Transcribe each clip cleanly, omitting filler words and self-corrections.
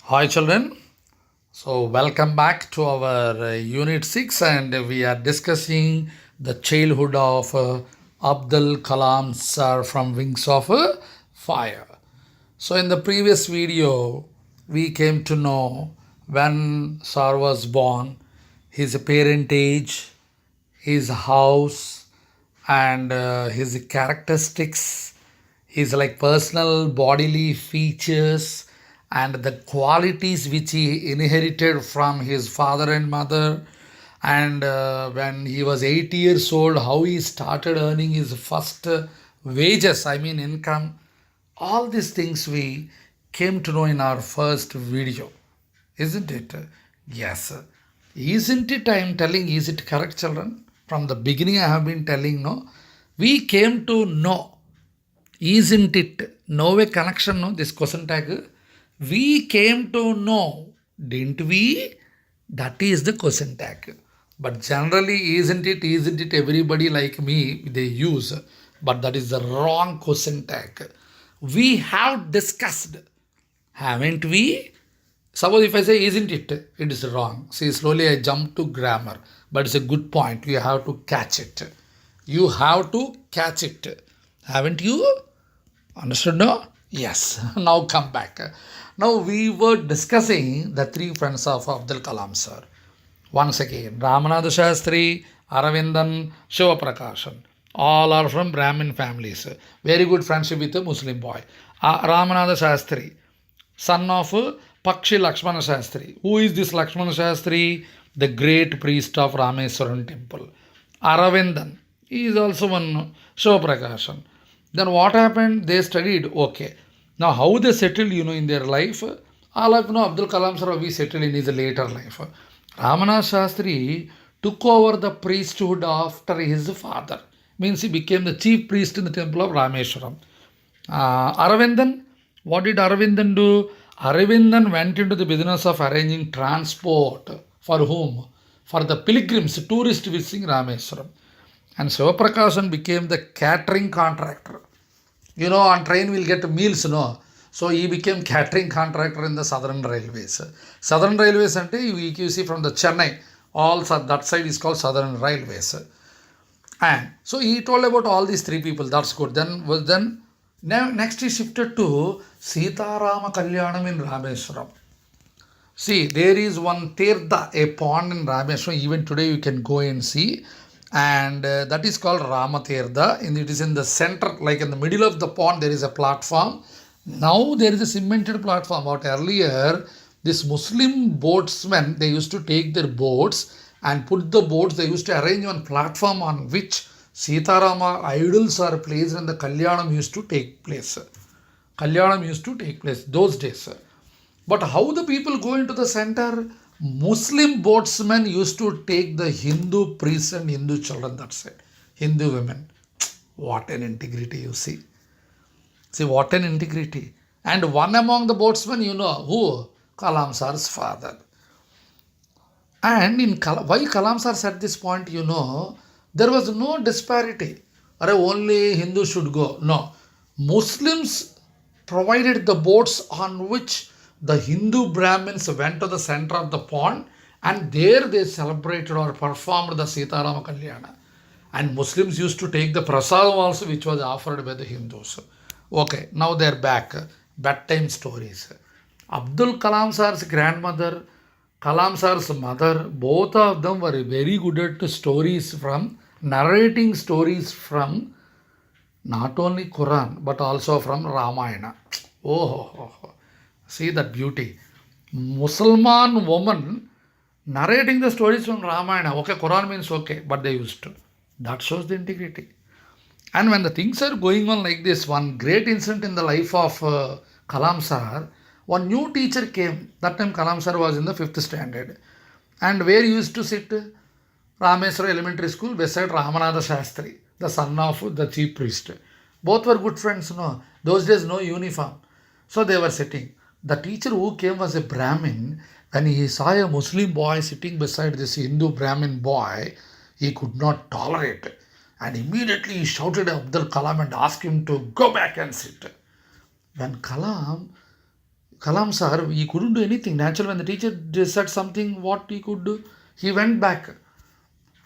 Hi, children. So, welcome back to our Unit 06, and we are discussing the childhood of Abdul Kalam sir from Wings of Fire. So, in the previous video, we came to know when sir was born, his parentage, his house, and his characteristics, his like personal bodily features, and the qualities which he inherited from his father and mother. And when he was 8 years old, how he started earning his first wages, I mean income. All these things we came to know in our first video, isn't it? Yes. Isn't it? I am telling, is it correct, children? From the beginning, I have been telling, no. We came to know, isn't it? No way connection, no, this question tag. We came to know, didn't we? That is the question tag. But generally, isn't it, everybody like me, they use. But that is the wrong question tag. We have discussed, haven't we? Suppose if I say, isn't it? It is wrong. See, slowly I jump to grammar. But it's a good point. You have to catch it. You have to catch it. Haven't you? Understood now? Yes. Now come back. Now we were discussing the three friends of Abdul Kalam sir. Once again, Ramanatha Shastri, Aravindan, Shiva Prakashan. All are from Brahmin families. Very good friendship with a Muslim boy. Ramanatha Shastri, son of Pakshi Lakshmana Shastri. Who is this Lakshmana Shastri? The great priest of Rameswaram temple. Aravindan, he is also one Shiva Prakashan. Then what happened? They studied. Okay. Now how they settled, in their life? All of Abdul Kalam sir, we settled in his later life. Ramana Shastri took over the priesthood after his father. Means he became the chief priest in the temple of Rameshwaram. Aravindan, what did Aravindan do? Aravindan went into the business of arranging transport. For whom? For the pilgrims, tourists visiting Rameshwaram. And Sivaprakasan became the catering contractor. On train we'll get meals, no? So he became catering contractor in the Southern Railways. Southern Railways, you see from the Chennai, all that side is called Southern Railways. And so he told about all these three people. That's good. Then next he shifted to Sitarama Kalyanam in Rameswaram. See, there is one Tirtha, a pond in Rameswaram. Even today you can go and see. And that is called Ramatirtha. And it is in the center, like in the middle of the pond, there is a platform. Now there is a cemented platform. But earlier, this Muslim boatsmen, they used to take their boats and put the boats, they used to arrange one platform on which Sitarama idols are placed and the Kalyanam used to take place. Kalyanam used to take place those days. But how the people go into the center? Muslim boatsmen used to take the Hindu priests and Hindu children, that's it. Hindu women. What an integrity, you see. See, what an integrity. And one among the boatsmen, who? Kalam sir's father. And why Kalam sir said this point, there was no disparity. Only Hindus should go. No. Muslims provided the boats on which the Hindu Brahmins went to the center of the pond, and there they celebrated or performed the Sitarama Kalyana. And Muslims used to take the prasadam also, which was offered by the Hindus. Okay, now they're back. Bedtime stories. Abdul Kalam sir's grandmother, Kalam sir's mother, both of them were very good at stories from, narrating stories from not only Quran, but also from Ramayana. Oh. See that beauty. Muslim woman narrating the stories from Ramayana. Okay, Quran means okay, but they used to. That shows the integrity. And when the things are going on like this, one great incident in the life of Kalam sir, one new teacher came. That time Kalam sir was in the 5th standard. And where he used to sit? Rameswara Elementary School beside Ramanatha Shastri, the son of the chief priest. Both were good friends, no? Those days no uniform. So they were sitting. The teacher who came was a Brahmin. When he saw a Muslim boy sitting beside this Hindu Brahmin boy, he could not tolerate it. And immediately he shouted at Abdul Kalam and asked him to go back and sit. When Kalam Kalam sir, he couldn't do anything. Naturally, when the teacher said something, what he could do, he went back.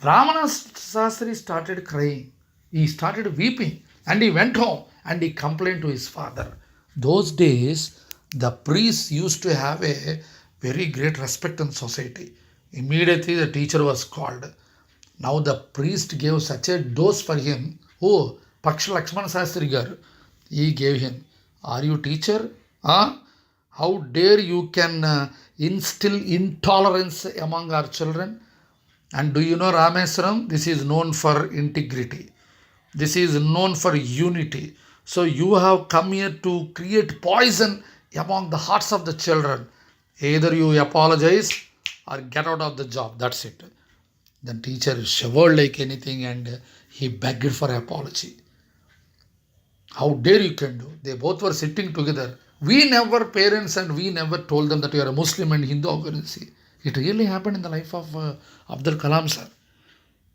Ramana Sastri started crying. He started weeping and he went home and he complained to his father. Those days, the priests used to have a very great respect in society. Immediately, the teacher was called. Now, the priest gave such a dose for him. Oh, Paksha Lakshmana Sastri gar. He gave him. Are you teacher? Huh? How dare you can instill intolerance among our children? And do you know Rameswaram? This is known for integrity. This is known for unity. So you have come here to create poison among the hearts of the children. Either you apologize or get out of the job. That's it. The teacher shivered like anything and he begged for apology. How dare you can do? They both were sitting together. We never, parents and we never told them that you are a Muslim and Hindu organization. It really happened in the life of Abdul Kalam sir.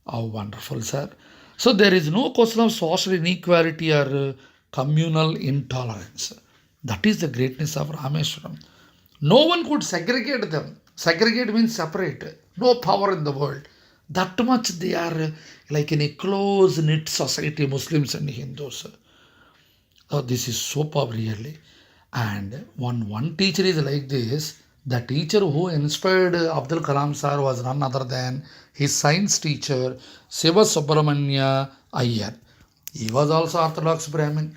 How wonderful, sir. So there is no question of social inequality or communal intolerance. That is the greatness of Rameshwaram. No one could segregate them. Segregate means separate. No power in the world. That much they are like in a close knit society, Muslims and Hindus. Oh, this is superb, really. And one teacher is like this. The teacher who inspired Abdul Kalam sir was none other than his science teacher, Siva Subramanya Iyer. He was also Orthodox Brahmin.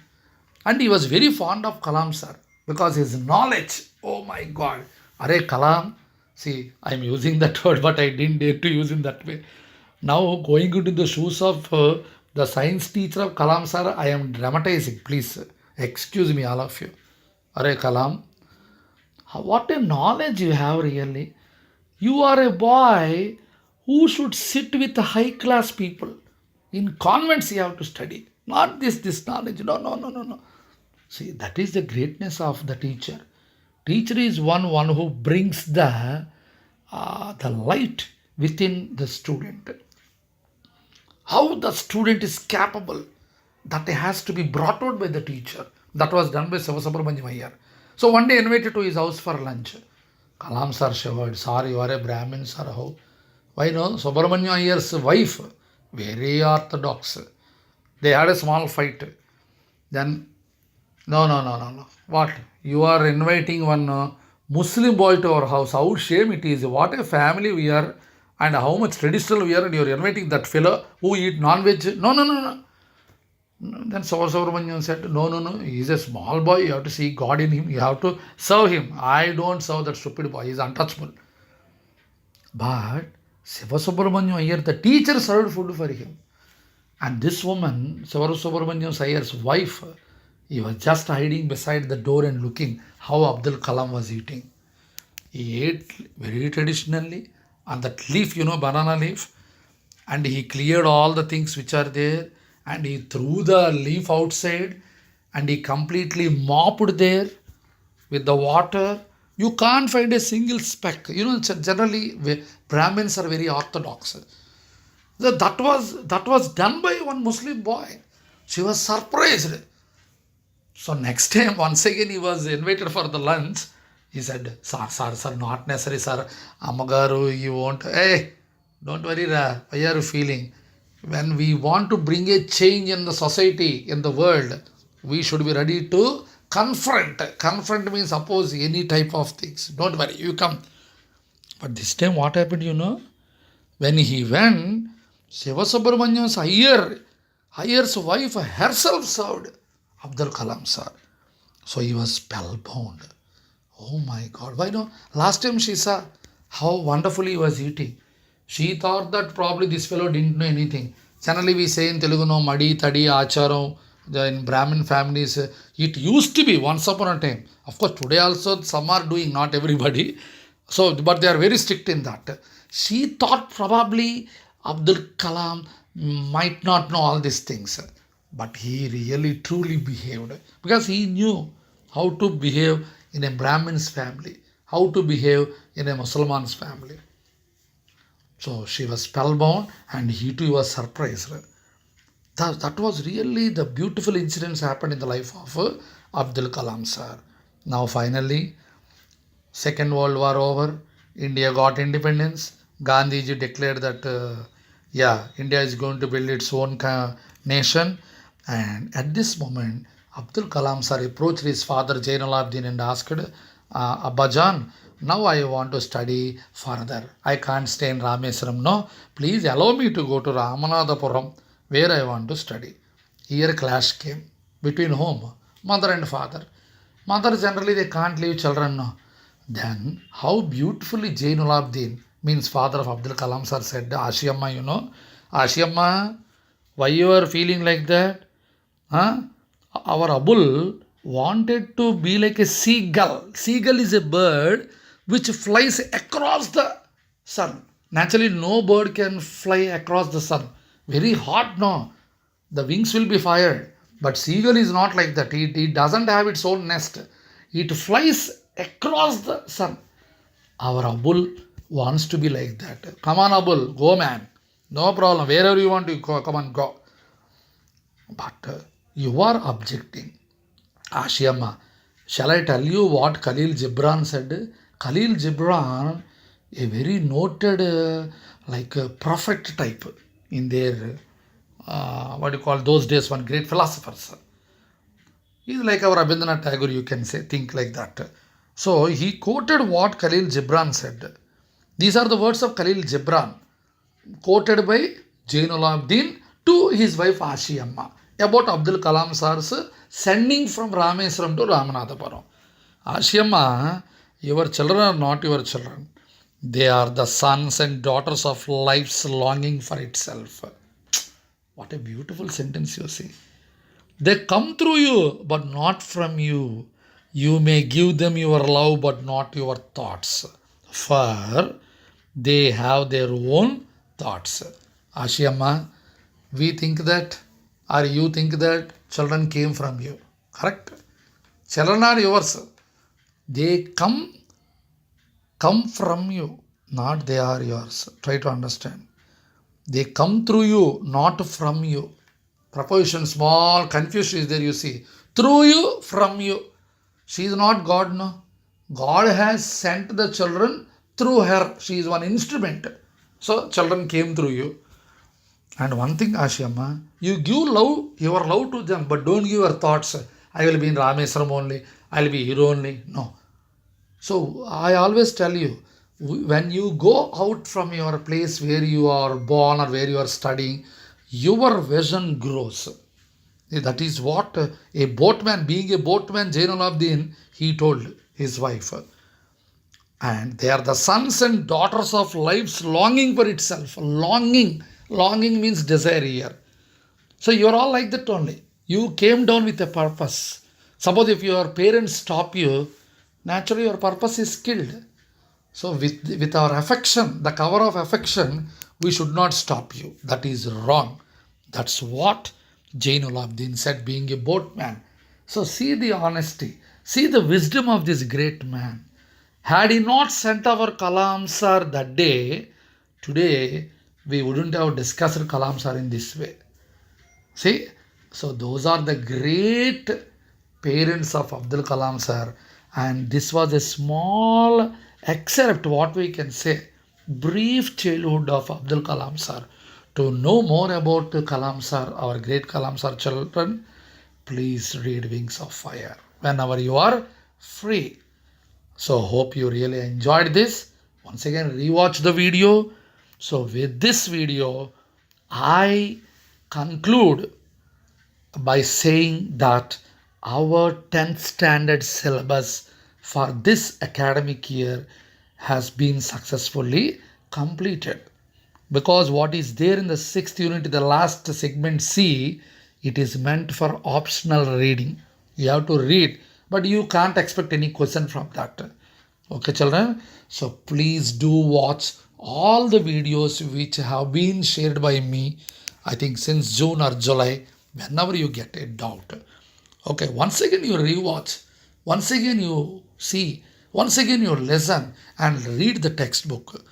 And he was very fond of Kalam sir because his knowledge, oh my God. Are Kalam, see, I'm using that word, but I didn't dare to use in that way. Now, going into the shoes of the science teacher of Kalam sir, I am dramatizing. Please excuse me, all of you. Are Kalam, what a knowledge you have really. You are a boy who should sit with high class people. In convents, you have to study. Not this knowledge. No, no, no, no, no. See, that is the greatness of the teacher. Teacher is one who brings the light within the student. How the student is capable, that has to be brought out by the teacher. That was done by Sivasubramanyam Iyer. So one day invited to his house for lunch. Kalam sir shivered. Sorry, you are a Brahmin, sir. How? Why no? Subramanyam Iyer's wife, very orthodox. They had a small fight. Then, no, no, no, no, no. What? You are inviting one Muslim boy to our house. How shame it is. What a family we are and how much traditional we are, and you are inviting that fellow who eat non-veg. No, no, no, no. Then Subramanyam said, no, no, no, he is a small boy. You have to see God in him. You have to serve him. I don't serve that stupid boy. He is untouchable. But Siva Subramanyam Iyer, the teacher served food for him. And this woman, Siva Subramanyam Iyer's wife, he was just hiding beside the door and looking how Abdul Kalam was eating. He ate very traditionally on that leaf, banana leaf. And he cleared all the things which are there and he threw the leaf outside and he completely mopped there with the water. You can't find a single speck. Generally Brahmins are very orthodox. That was done by one Muslim boy. She was surprised. So next time, once again, he was invited for the lunch. He said, sir, not necessary, sir. Amagaru, you won't. Hey, don't worry, why are you feeling? When we want to bring a change in the society, in the world, we should be ready to confront. Confront means oppose any type of things. Don't worry, you come. But this time what happened, When he went, Siva Subramanyam's Iyer's wife herself served Abdul Kalam sir. So he was spellbound. Oh my God. Why no? Last time she saw how wonderfully he was eating. She thought that probably this fellow didn't know anything. Generally we say in Telugu, no, Madi, Tadi, Acharam, in Brahmin families, it used to be once upon a time. Of course, today also some are doing, not everybody. So, but they are very strict in that. She thought probably Abdul Kalam might not know all these things. But he really truly behaved because he knew how to behave in a Brahmin's family, how to behave in a Musliman's family. So she was spellbound and he too was surprised. That was really the beautiful incidents happened in the life of Abdul Kalam sir. Now finally, Second World War over, India got independence. Gandhiji declared that, India is going to build its own nation. And at this moment, Abdul Kalam sir approached his father Jainulabdin and asked, Abbajan, now I want to study further. I can't stay in Rameswaram. No, please allow me to go to Ramanathapuram where I want to study. Here clash came between whom? Mother and father. Mother generally they can't leave children. No. Then how beautifully Jainulabdin means father of Abdul Kalam sir said, Ashiyamma, Ashiyamma, why you are feeling like that? Huh? Our Abul wanted to be like a seagull. Seagull is a bird which flies across the sun. Naturally, no bird can fly across the sun. Very hot, no. The wings will be fired. But seagull is not like that. It doesn't have its own nest. It flies across the sun. Our Abul wants to be like that. Come on, Abul, go, man. No problem. Wherever you want to go, come on, go. But you are objecting. Ashiyamma, shall I tell you what Khalil Gibran said? Khalil Gibran, a very noted, prophet type in their, what do you call those days, one great philosophers. He's like our Rabindranath Tagore, you can say, think like that. So he quoted what Khalil Gibran said. These are the words of Khalil Gibran, quoted by Jainulabdin to his wife Ashiyamma about Abdul Kalam sir's sending from Rameswaram to Ramanathapuram. Ashiyamma, your children are not your children. They are the sons and daughters of life's longing for itself. What a beautiful sentence you see. They come through you, but not from you. You may give them your love, but not your thoughts. For they have their own thoughts. Ashiyamma, we think that, or you think that children came from you. Correct? Children are yours. They come from you, not they are yours. Try to understand. They come through you, not from you. Proposition, small confusion is there, you see. Through you, from you. She is not God, no. God has sent the children through her. She is one instrument. So, children came through you. And one thing, Ashiyamma, you give your love to them, but don't give your thoughts. I will be in Rameswaram only. I will be here only. No. So, I always tell you, when you go out from your place where you are born or where you are studying, your vision grows. That is what a boatman, being a boatman, Jainulabdin, he told his wife. And they are the sons and daughters of life's longing for itself. Longing. Longing means desire here. So you are all like that only. You came down with a purpose. Suppose if your parents stop you, naturally your purpose is killed. So with our affection, the cover of affection, we should not stop you. That is wrong. That's what Jainulabdin said, being a boatman. So see the honesty. See the wisdom of this great man. Had he not sent our Kalam sir that day, today we wouldn't have discussed Kalam sir in this way. See? So those are the great parents of Abdul Kalam sir. And this was a small excerpt, what we can say, brief childhood of Abdul Kalam sir. To know more about Kalam sir, our great Kalam sir children, please read Wings of Fire whenever you are free. So hope you really enjoyed this. Once again, rewatch the video. So with this video, I conclude by saying that our 10th standard syllabus for this academic year has been successfully completed. Because what is there in the 6th unit, the last segment C, it is meant for optional reading. You have to read, but you can't expect any question from that. Okay, children? So please do watch all the videos which have been shared by me, I think since June or July, whenever you get a doubt. Okay, once again you rewatch, once again you see, once again you listen and read the textbook.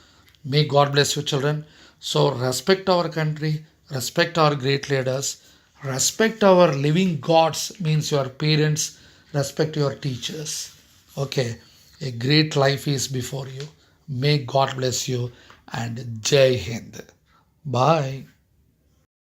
May God bless you, children. So respect our country, respect our great leaders, respect our living gods, means your parents, respect your teachers. Okay, A great life is before you. May God bless you and Jai Hind. Bye.